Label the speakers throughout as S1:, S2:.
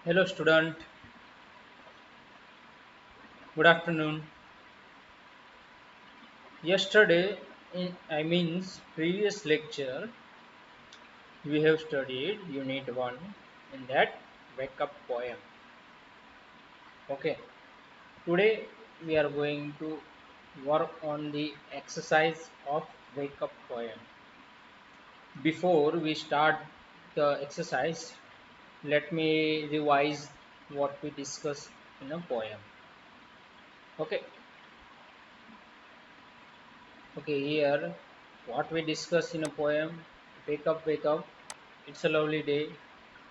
S1: Hello, student. Good afternoon. Yesterday, previous lecture, we have studied Unit 1 in that wake up poem. Okay, today we are going to work on the exercise of wake up poem. Before we start the exercise, let me revise what we discussed in a poem. Okay, Okay, here what we discuss in a poem. Wake up, it's a lovely day.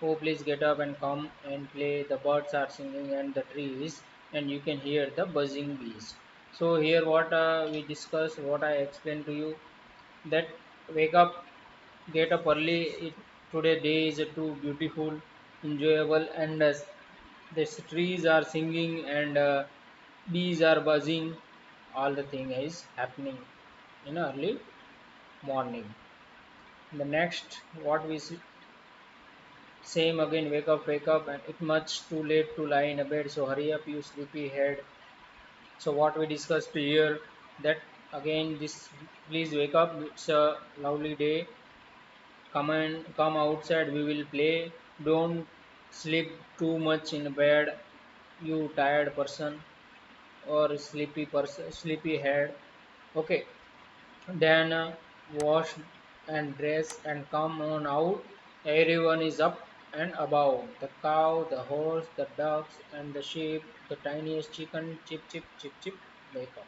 S1: Oh, please get up and come and play. The birds are singing and the trees, and you can hear the buzzing bees. So, here what we discuss, what I explained to you that wake up, get up early. Today day is too beautiful, enjoyable, and the trees are singing and bees are buzzing. All the thing is happening in early morning. The next, what we see, same again, wake up, and it much too late to lie in a bed, so hurry up, you sleepy head. So what we discussed here, that again, this please wake up. It's a lovely day. Come outside. We will play. Don't sleep too much in bed. You tired person or sleepy head. Okay. Then wash and dress and come on out. Everyone is up and about. The cow, the horse, the ducks, and the sheep, the tiniest chicken, chip, chip, chip, chip, wake up.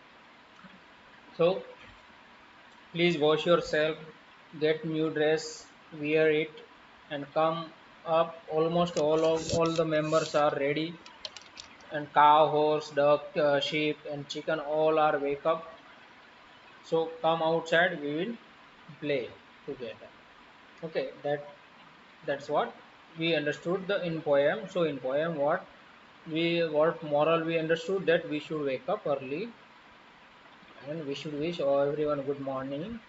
S1: So please wash yourself, get new dress, wear it, and come up. Almost all the members are ready, and cow, horse, duck, sheep, and chicken all are wake up. So come outside. We will play together. Okay, that's what we understood the in poem. So in poem, what moral we understood, that we should wake up early and we should wish everyone good morning,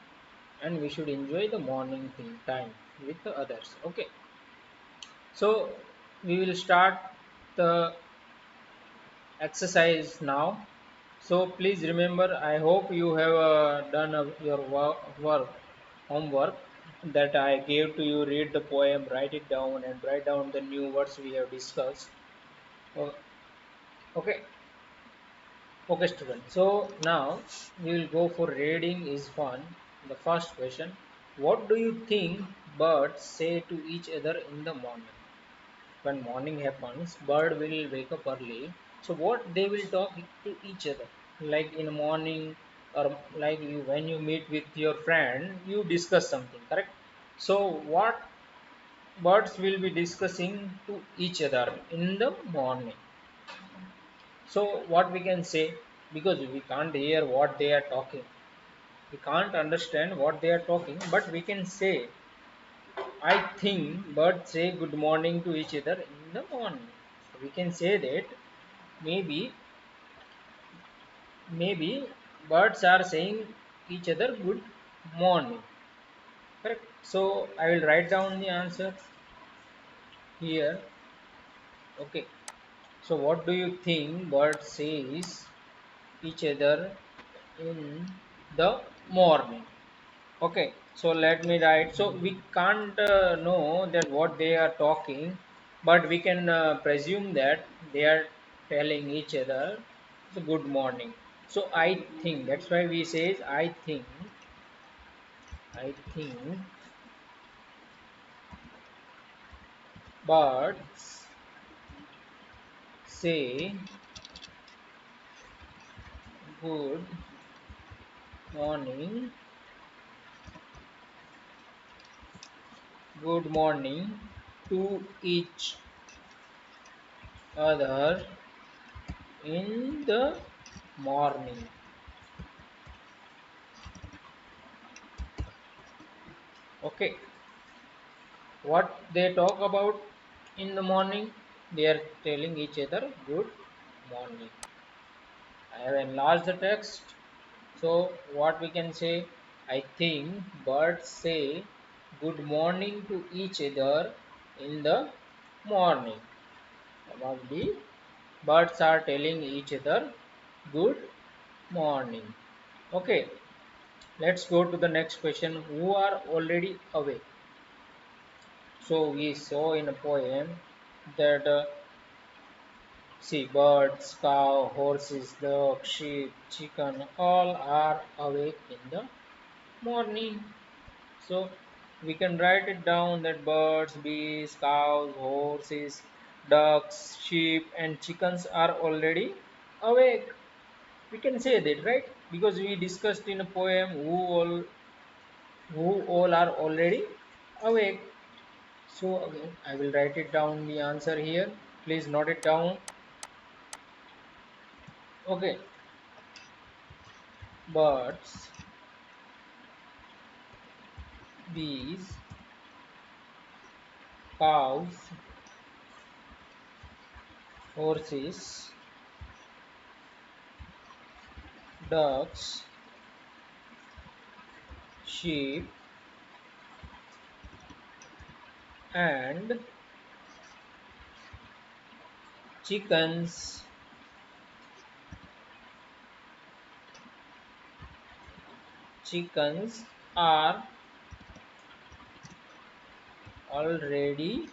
S1: and we should enjoy the morning time with the others. Okay, so we will start the exercise now. So please remember, I hope you have done your work homework that I gave to you. Read the poem, write it down, and write down the new words we have discussed. O- Okay, okay, student. So now we will go for reading is fun. The first question: what do you think birds say to each other in the morning? When morning happens, bird will wake up early. So what they will talk to each other, like in the morning, or like when you meet with your friend, you discuss something, correct? So what birds will be discussing to each other in the morning? So what we can say, because we can't hear what they are talking, we can't understand what they are talking, but we can say, I think birds say good morning to each other in the morning. So we can say that maybe birds are saying each other good morning. Correct. So I will write down the answer here. Okay. So what do you think birds says each other in the morning? Okay, so let me write. So we can't know that what they are talking, but we can presume that they are telling each other so good morning. So I think that's why we says I think birds say good morning, good morning to each other in the morning. Okay, what they talk about in the morning, they are telling each other good morning. I have enlarged the text. So what we can say, I think birds say good morning to each other in the morning. About the birds are telling each other good morning. Okay, let's go to the next question. Who are already awake? So we saw in a poem that see birds, cow, horses, dog, sheep, chicken all are awake in the morning. So we can write it down that birds, bees, cows, horses, ducks, sheep, and chickens are already awake. We can say that, right? Because we discussed in a poem who all are already awake. So again, I will write it down the answer here. Please note it down. Okay, birds, bees, cows, horses, ducks, sheep, and chickens. Chickens are already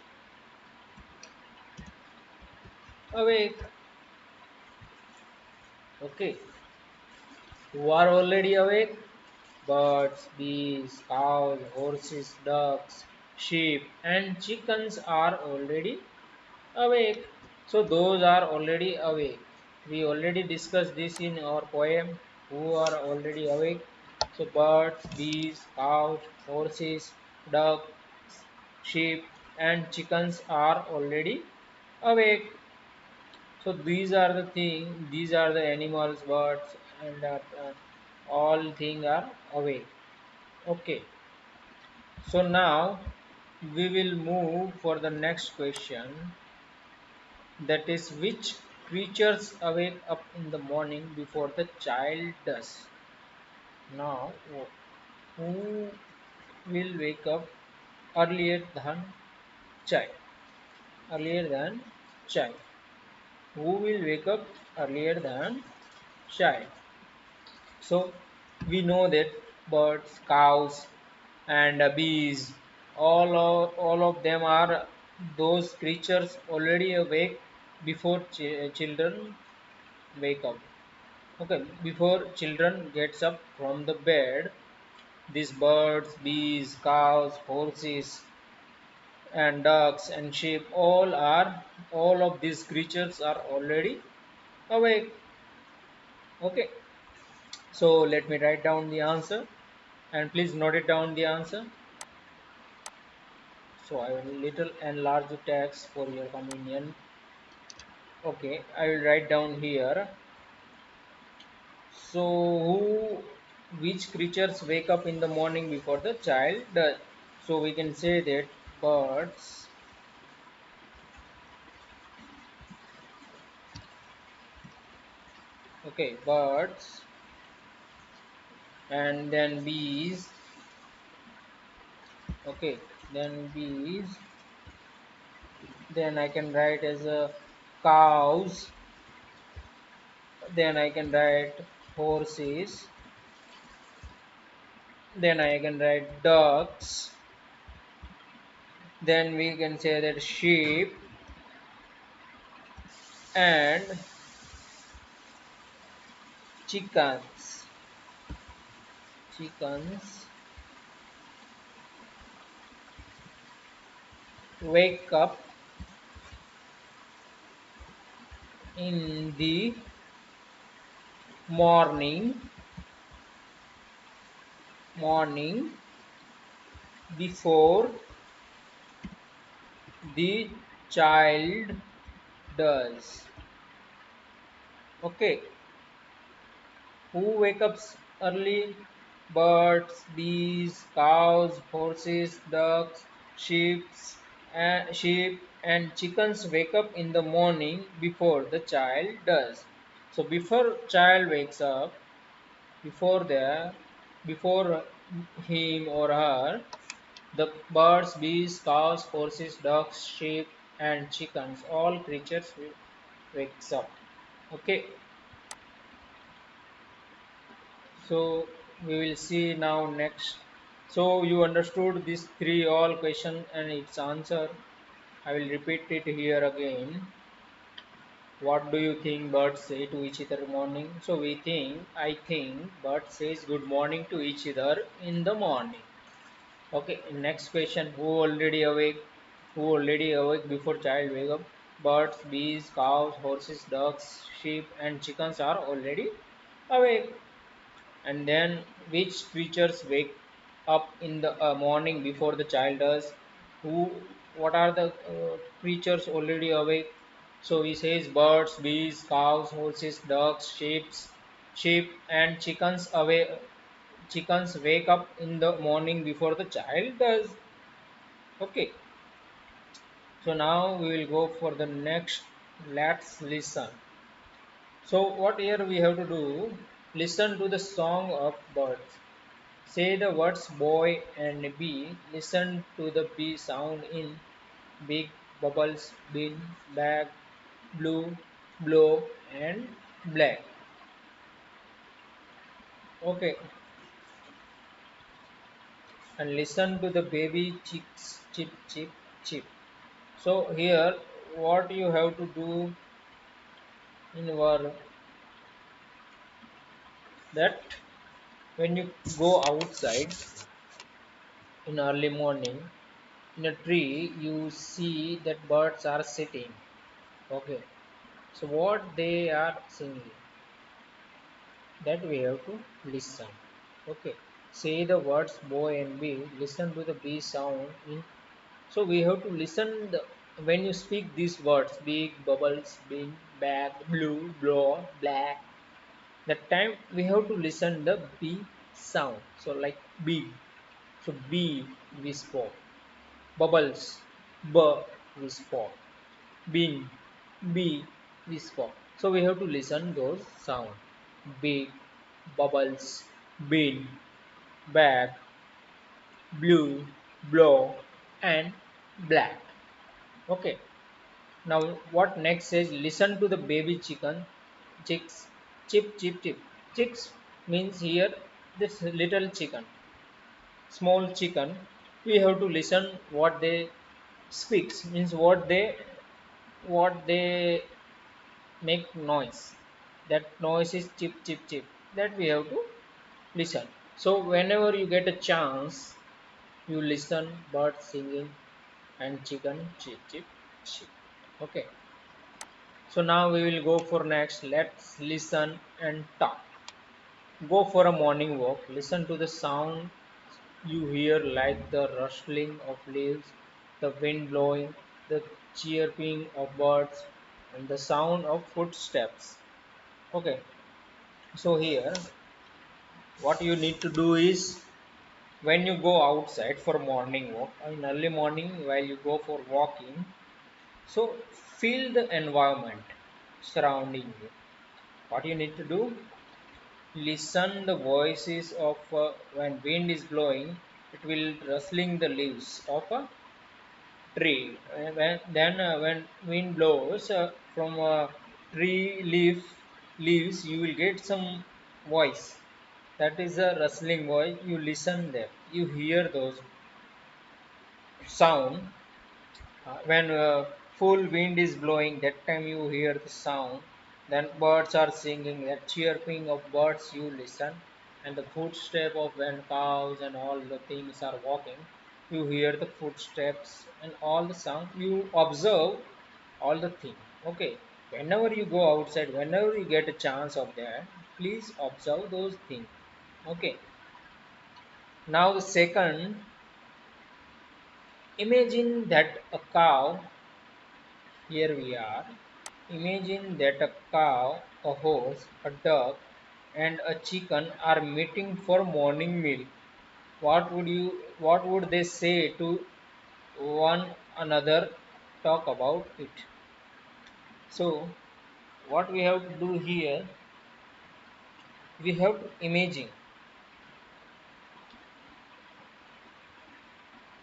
S1: awake. Okay, who are already awake? Birds, bees, cows, horses, ducks, sheep, and chickens are already awake. So those are already awake. We already discussed this in our poem. Who are already awake? So birds, bees, cows, horses, ducks, sheep, and chickens are already awake. So these are the thing. These are the animals, birds, and all things are awake. Okay. So now we will move for the next question. That is, which creatures awake up in the morning before the child does? Now, who will wake up earlier than child? Earlier than child. Who will wake up earlier than child? So we know that birds, cows, and bees, all of them are those creatures already awake before children wake up. Okay, before children gets up from the bed, these birds, bees, cows, horses, and ducks and sheep all of these creatures are already awake. Okay, so let me write down the answer and please note it down the answer. So I will little enlarge the text for your convenience. Okay, I will write down here. So which creatures wake up in the morning before the child does? So we can say that birds, okay, birds, and then bees, okay, then bees, then I can write as a cows, then I can write horses, then I can write ducks, then we can say that sheep, and chickens. Chickens wake up in the morning before the child does. Okay, who wake up early? Birds, bees, cows, horses, ducks, sheep and chickens wake up in the morning before the child does. So before child wakes up, before the before him or her, the birds, bees, cows, horses, ducks, sheep, and chickens, all creatures wakes up. Okay, so we will see now next. So you understood these three all question and its answer. I will repeat it here again. What do you think birds say to each other morning? So I think birds says good morning to each other in the morning. Okay, next question. Who already awake? Who already awake before child wake up? Birds, bees, cows, horses, ducks, sheep and chickens are already awake. And then which creatures wake up in the morning before the child does? Who? What are the creatures already awake? So he says birds, bees, cows, horses, ducks, sheep and chickens wake up in the morning before the child does. Okay, so now we will go for the next. Let's listen. So what here we have to do, listen to the song of birds. Say the words boy and bee. Listen to the bee sound in big bubbles, bin, bag, blue, blow, and black. Okay, and listen to the baby chicks chip chip chip. So here, what you have to do in your that when you go outside in early morning in a tree, you see that birds are sitting. Okay, so what they are singing, that we have to listen. Okay, say the words boy and bee. Listen to the bee sound in. So we have to listen when you speak these words big bubbles bin bag blue blow black, that time we have to listen the bee sound. So like big, so bee we spoke, bubbles b we spoke, bin b we spoke. So we have to listen those sound big, bubbles, bin, bag, blue, blow, and black. Okay. Now what next says listen to the baby chicken chicks chip chip chip. Chicks means here this little chicken, small chicken. We have to listen what they speaks, means what they make noise. That noise is chip chip chip. That we have to listen. So whenever you get a chance, you listen bird singing and chicken chip chip chip. Okay. So now we will go for next. Let's listen and talk. Go for a morning walk. Listen to the sound you hear like the rustling of leaves, the wind blowing, the chirping of birds, and the sound of footsteps. Okay. So here, what you need to do is when you go outside for morning walk in early morning while you go for walking, so feel the environment surrounding you. What you need to do, listen the voices of when wind is blowing, it will rustling the leaves of a tree. When wind blows from a tree leaves, you will get some voice. That is a rustling voice. You listen there. You hear those sound. When full wind is blowing, that time you hear the sound. Then birds are singing, that chirping of birds you listen, and the footstep of when cows and all the things are walking, you hear the footsteps and all the sound. You observe all the thing. Okay, whenever you go outside, whenever you get a chance of that, please observe those things. Okay. Now the second, imagine that a cow. Here we are. Imagine that a cow, a horse, a duck, and a chicken are meeting for morning meal. What would they say to one another? Talk about it. So what we have to do here, we have to imagine.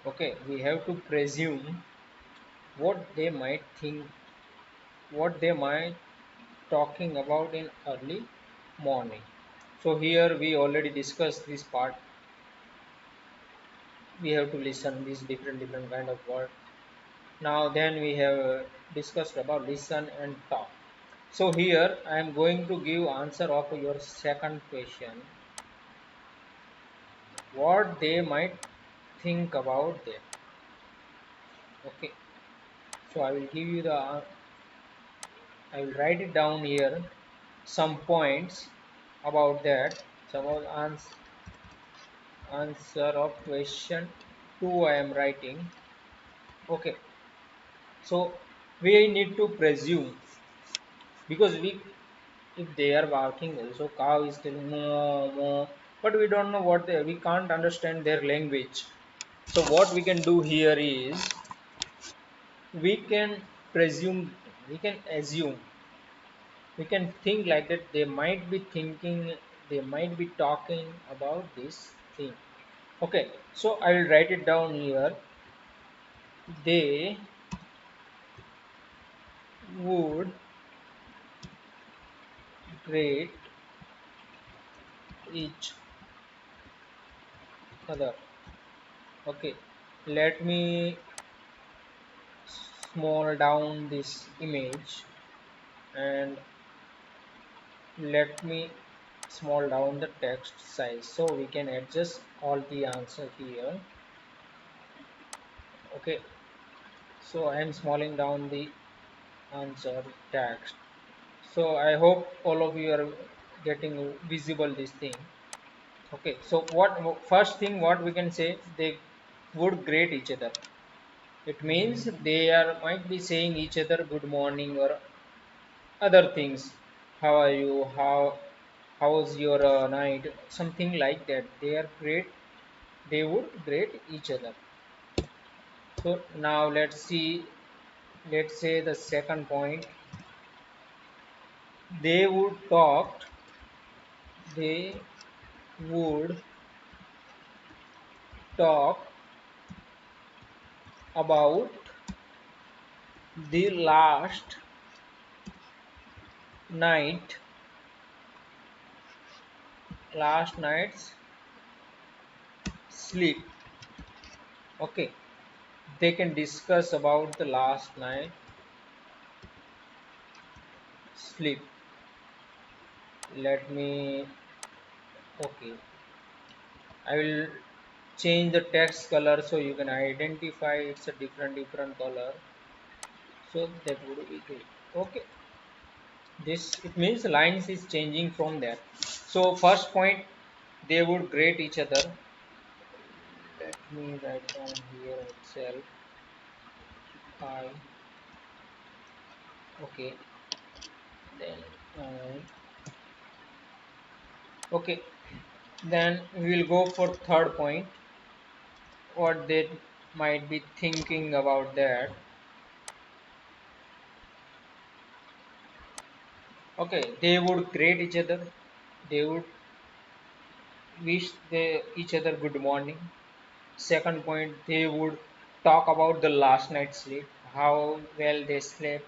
S1: Okay, we have to presume what they might think, what they might talking about in early morning. So here we already discussed this part. We have to listen these different kind of word. Now then we have discussed about listen and talk. So here I am going to give answer of your second question. What they might think about them. Okay. So I will give you the. I will write it down here. Some points about that. Suppose answer of question 2 I am writing. Okay. So we need to presume because we if they are barking also cow is telling moo moo, but we don't know what we can't understand their language. So what we can do here is we can presume, we can assume, we can think like that they might be thinking, they might be talking about this thing. Okay, so I will write it down here. They would greet each other. Okay, let me small down this image and let me small down the text size so we can adjust all the answer here. Okay, so I am smalling down the answer text. So I hope all of you are getting visible this thing. Okay, so what first thing what we can say, they would greet each other. It means they are might be saying each other good morning or other things. How are you, how's your night, something like that. They are great, they would greet each other. So now let's see, let's say the second point. They would talk, they would talk about the night last night's sleep. Okay, they can discuss about the last night sleep. Let me, okay, I will change the text color so you can identify it's a different color, so that would be great. Okay, this it means lines is changing from there. So first point, they would greet each other. Let me write down here itself. I, okay, then okay, then we will go for third point. What they might be thinking about that. Okay, they would greet each other. They would wish each other good morning. Second point, they would talk about the last night's sleep, how well they slept.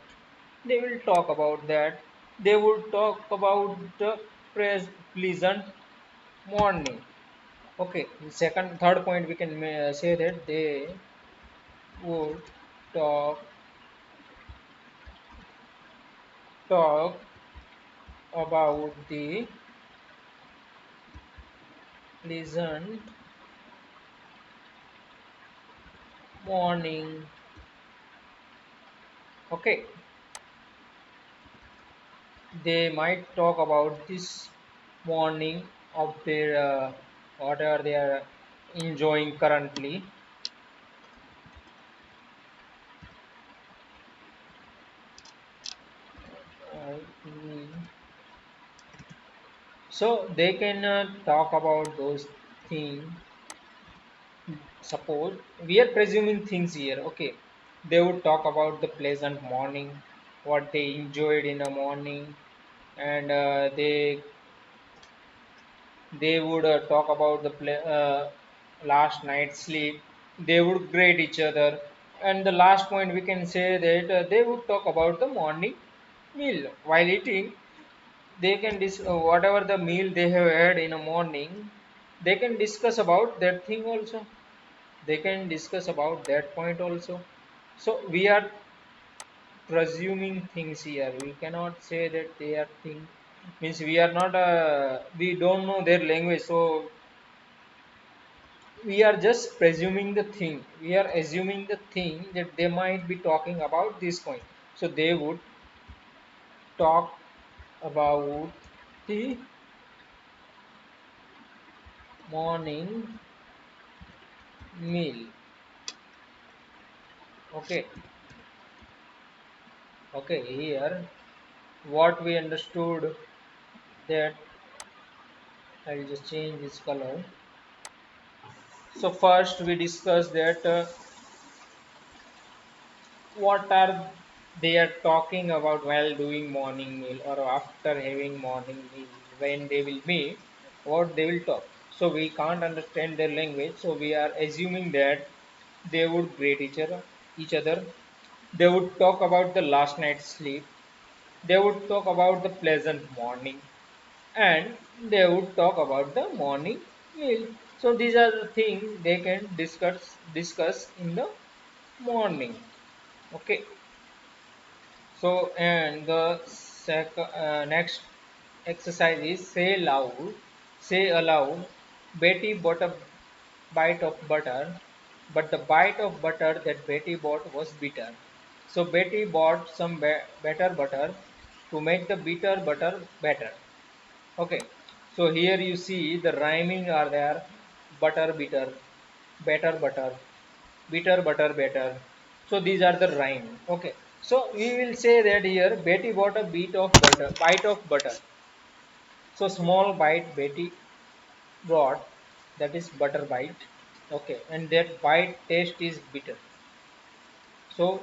S1: They will talk about that. They would talk about the pleasant morning. Okay, third point, we can say that they would talk talk about the pleasant morning. Okay, they might talk about this morning of their whatever they are enjoying currently. Mm, so they can talk about those things. Suppose we are presuming things here. Okay, they would talk about the pleasant morning, what they enjoyed in the morning, and they would talk about the last night's sleep. They would grade each other. And the last point we can say that they would talk about the morning meal while eating. They can whatever the meal they have had in the morning, they can discuss about that thing also. They can discuss about that point also. So we are presuming things here. We cannot say that they are thing, means we are not we don't know their language, so we are just presuming the thing. We are assuming the thing that they might be talking about this point. So they would talk about the morning meal. Okay, okay, here what we understood that, I will just change this color. So first we discussed that what are they are talking about while doing morning meal or after having morning meal, when they will meet, what they will talk. So we can't understand their language, so we are assuming that they would greet each other. They would talk about the last night's sleep. They would talk about the pleasant morning, and they would talk about the morning meal. So these are the things they can discuss in the morning. Okay. So, and the next exercise is say loud, say aloud. Betty bought a bite of butter, but the bite of butter that Betty bought was bitter. So Betty bought some better butter to make the bitter butter better. Okay. So here you see the rhyming are there: butter, bitter, better, butter, bitter, butter, better. So these are the rhyme. Okay. So we will say that here Betty bought a bite of butter. So small bite Betty brought, that is butter bite. Okay, and that bite taste is bitter. So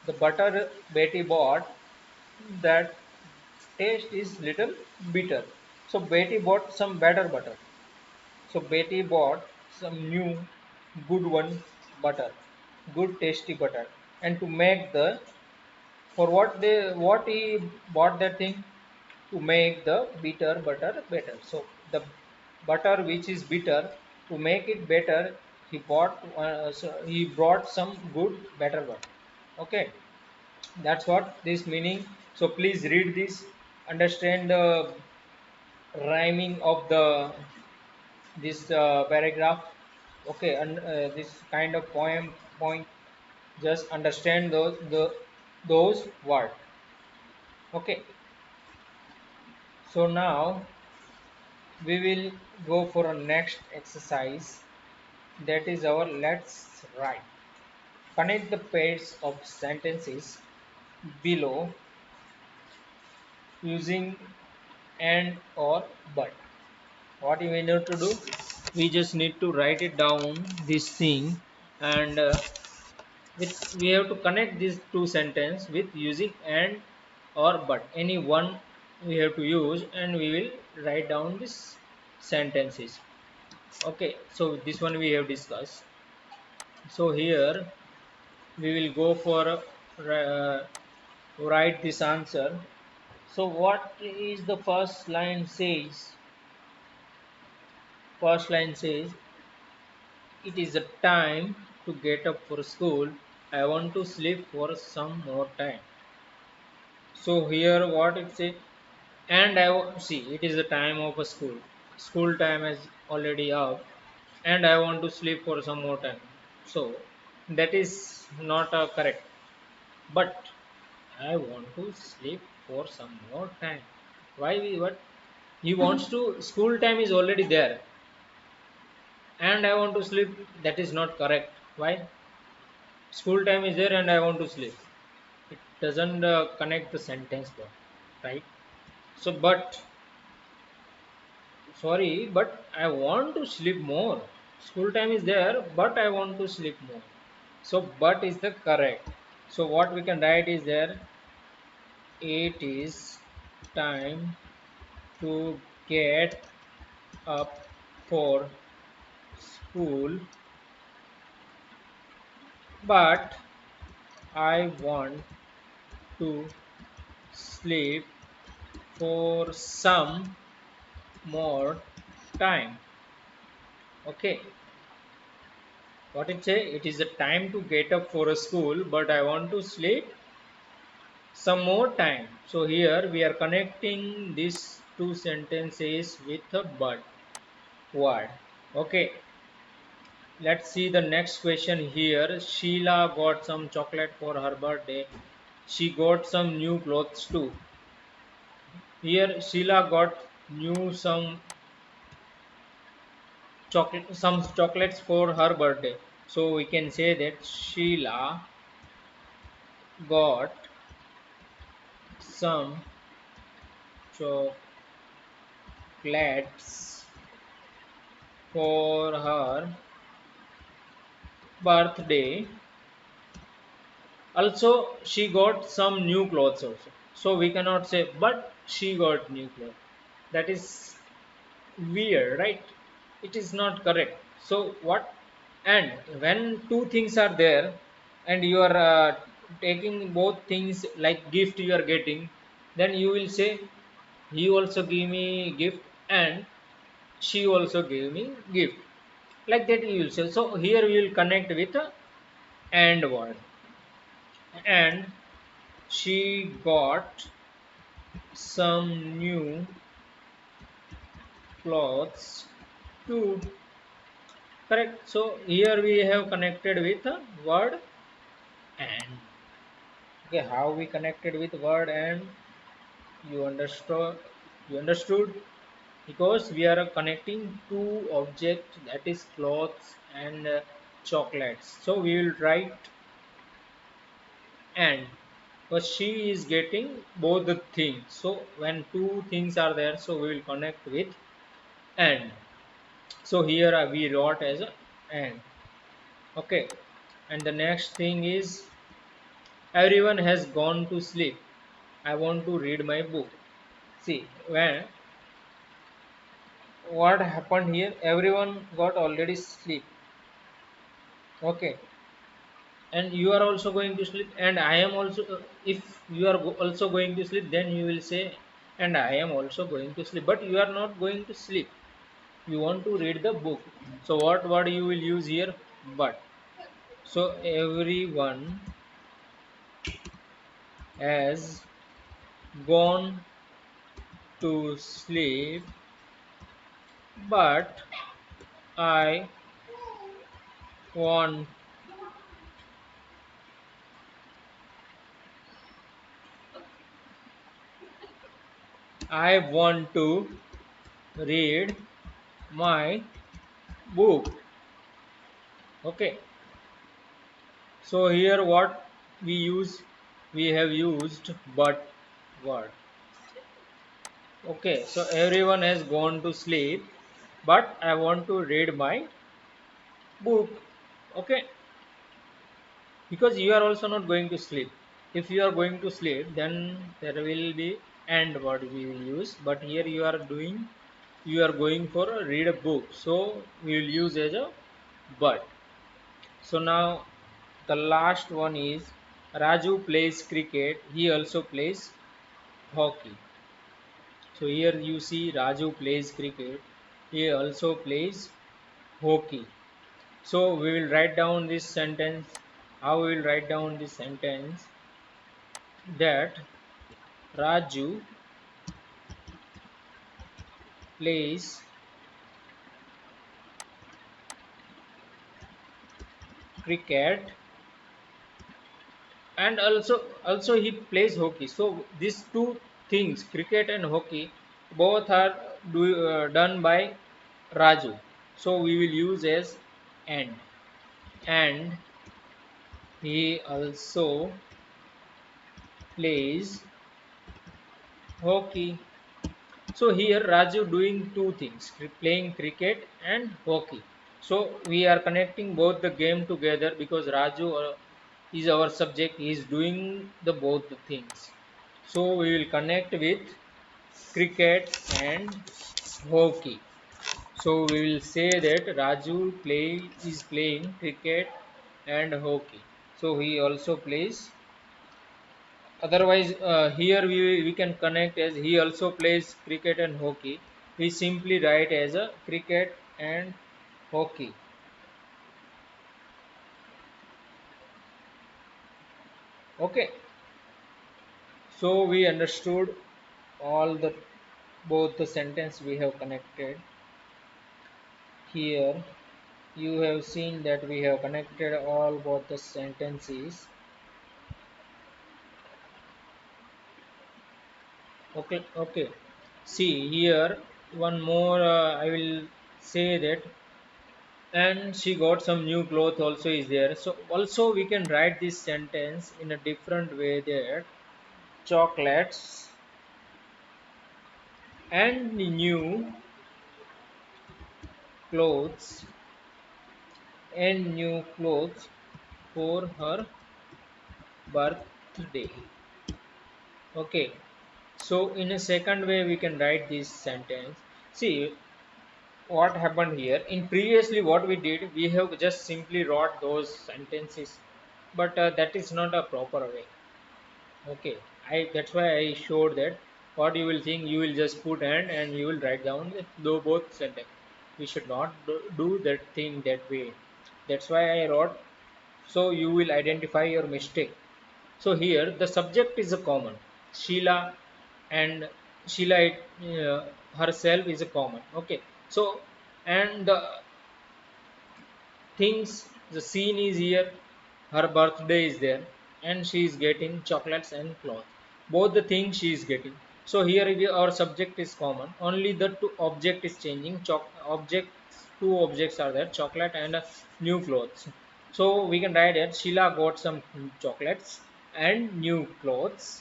S1: the butter Betty bought, that taste is little bitter. So Betty bought some better butter. So Betty bought some new good one butter, good tasty butter, and to make the, for what he bought that thing, to make the bitter butter better. So the butter which is bitter, to make it better, he brought some good better butter. Okay, that's what this meaning. So please read this, understand the rhyming of the this paragraph. Okay, and this kind of poem point, just understand those words. Okay, so now we will go for a next exercise, that is our let's write. Connect the pairs of sentences below using and or but. What we need to do, we just need to write it down this thing, and we have to connect these two sentences with using and or but, any one we have to use, and we will write down these sentences. Okay, so this one we have discussed. So here we will go for write this answer. So what is the first line says? First line says, it is a time to get up for school. I want to sleep for some more time. So here what it say, and see it is the time of a school. School time is already up, and I want to sleep for some more time. So that is not correct. But I want to sleep for some more time. Why what? He wants to, school time is already there, and I want to sleep. That is not correct. Why? School time is there and I want to sleep. It doesn't connect the sentence part, right? So, but sorry, but I want to sleep more. School time is there, but I want to sleep more. So, but is the correct. So, what we can write is there, it is time to get up for school, but I want to sleep for some more time. Okay, what it say? It is the time to get up for a school, but I want to sleep some more time. So here we are connecting these two sentences with a but word. Okay, let's see the next question here. Sheila got some chocolate for her birthday. She got some new clothes too. Here Sheila got new some chocolates for her birthday. So we can say that Sheila got some chocolates for her birthday. Also she got some new clothes also, so we cannot say but she got new clothes. That is weird, right? It is not correct. So what? And when two things are there and you are taking both things like gift you are getting, then you will say he also give me gift and she also gave me gift, like that you will say. So here we will connect with a and word. And she got some new clothes too. Correct. So here we have connected with a word and. Okay, how we connected with word and? You understood? You understood? Because we are connecting two objects, that is clothes and chocolates. So we will write and, because she is getting both the things. So when two things are there, so we will connect with and. So here we wrote as a and. Okay, and the next thing is everyone has gone to sleep. I want to read my book. See, when what happened here? Everyone got already sleep. Okay, and you are also going to sleep, and I am also. If you are also going to sleep, then you will say, and I am also going to sleep. But you are not going to sleep. You want to read the book. So what word you will use here? But. So everyone has gone to sleep, but I want I want to read my book. Okay. So here what we use? We have used but word. Okay. So everyone has gone to sleep, but I want to read my book. Okay. Because you are also not going to sleep. If you are going to sleep, then there will be and word we will use, but here you are going for a read a book, so we will use as a but. So now the last one is Raju plays cricket, he also plays hockey. So here you see Raju plays cricket, he also plays hockey. So we will write down this sentence. How we will write down this sentence? That Raju plays cricket and also he plays hockey. So these two things, cricket and hockey, both are done by Raju. So we will use as and he also plays hockey. So here Raju doing two things, playing cricket and hockey. So we are connecting both the game together because Raju is our subject. He is doing the both the things. So we will connect with cricket and hockey. So we will say that Raju is playing cricket and hockey. So he also plays. Otherwise, here we can connect as he also plays cricket and hockey. We simply write as a cricket and hockey. Okay. So we understood all the both the sentence we have connected here. You have seen that we have connected all both the sentences. Okay, okay. See here, one more. I will say that, and she got some new clothes. Also is there. So also we can write this sentence in a different way. That chocolates and new clothes for her birthday. Okay. So in a second way we can write this sentence. See what happened here. In previously what we did, we have just simply wrote those sentences, but that is not a proper way. Okay, I that's why I showed that what you will think, you will just put and you will write down the both sentence. We should not do that thing that way. That's why I wrote, so you will identify your mistake. So here the subject is a common. Sheila and Sheila herself is a common. Okay. So and the things, the scene is here, her birthday is there, and she is getting chocolates and cloth. Both the things she is getting. So here our subject is common, only the two object is changing. Objects, two objects are there, chocolate and new clothes. So we can write that Sheila got some chocolates and new clothes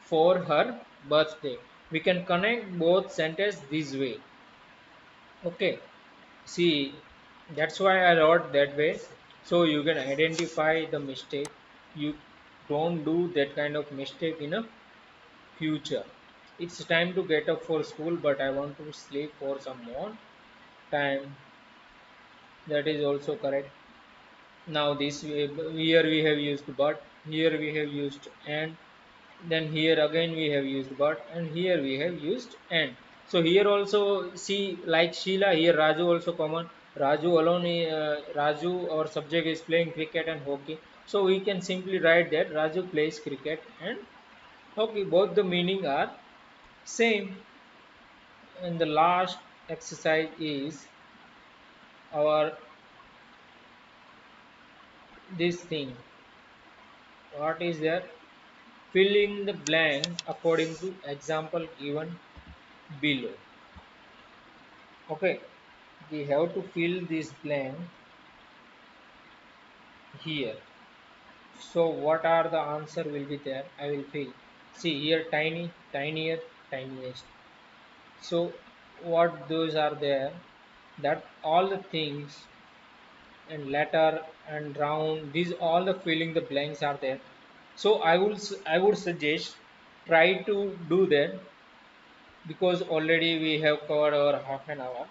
S1: for her birthday. We can connect both sentences this way. Okay. See, that's why I wrote that way. So you can identify the mistake. You don't do that kind of mistake in a future. It's time to get up for school, but I want to sleep for some more time. That is also correct. Now this way, here we have used but, here we have used and, then here again we have used but, and here we have used and. So here also see, like Sheila, here Raju also common. Raju alone, Raju our subject is playing cricket and hockey. So we can simply write that Raju plays cricket and hockey. Both the meaning are same. And the last exercise is our this thing. What is there? Fill in the blank according to example given below. Okay, we have to fill this blank here. So what are the answer will be there? I will fill. See here, tiny, tinier, tiniest. So what those are there? That all the things and letter and round. These all the filling the blanks are there. So I would suggest try to do that, because already we have covered our half an hour.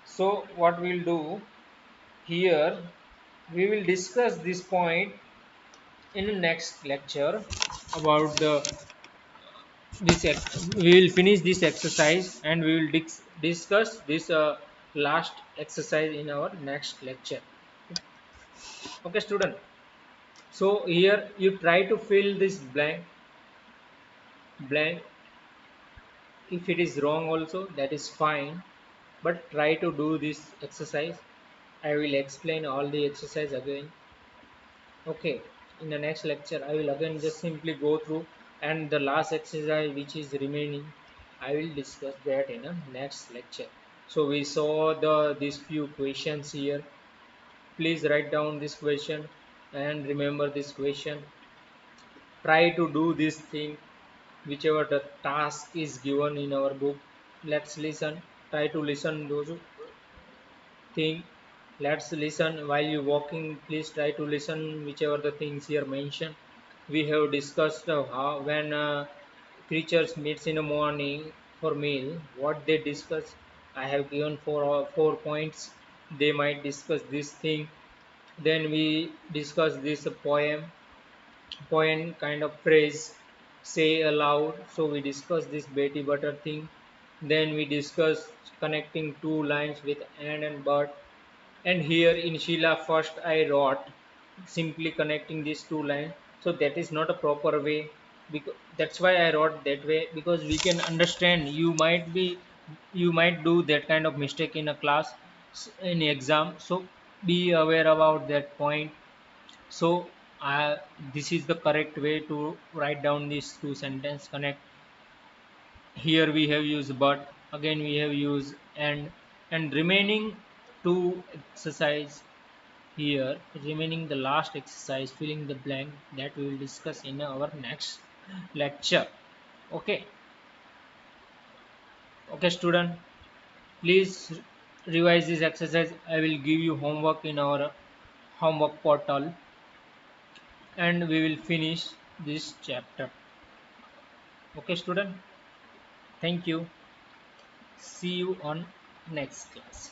S1: So what we'll do here, we will discuss this point in the next lecture about the we will finish this exercise and we will discuss this last exercise in our next lecture. Okay student, so here you try to fill this blank. If it is wrong also, that is fine, but try to do this exercise. I will explain all the exercise again. Okay, in the next lecture I will again just simply go through, and the last exercise which is remaining, I will discuss that in a next lecture. So we saw these few questions here. Please write down this question and remember this question. Try to do this thing, whichever the task is given in our book. Let's listen. Try to listen those thing. Let's listen while you walking. Please try to listen whichever the things here mentioned. We have discussed how when creatures meets in the morning for meal, what they discuss. I have given four points. They might discuss this thing. Then we discuss this poem kind of phrase, say aloud. So we discuss this Betty Butter thing. Then we discuss connecting two lines with and but. And here in Sheila first I wrote simply connecting these two lines. So that is not a proper way, because that's why I wrote that way, because we can understand. You might do that kind of mistake in a class, in exam. So be aware about that point. So this is the correct way to write down these two sentence connect. Here we have used but, again we have used and remaining two exercise. Here remaining the last exercise, filling the blank, that we will discuss in our next lecture. Okay. Okay student, please revise this exercise. I will give you homework in our homework portal, and we will finish this chapter. Okay student, thank you. See you on next class.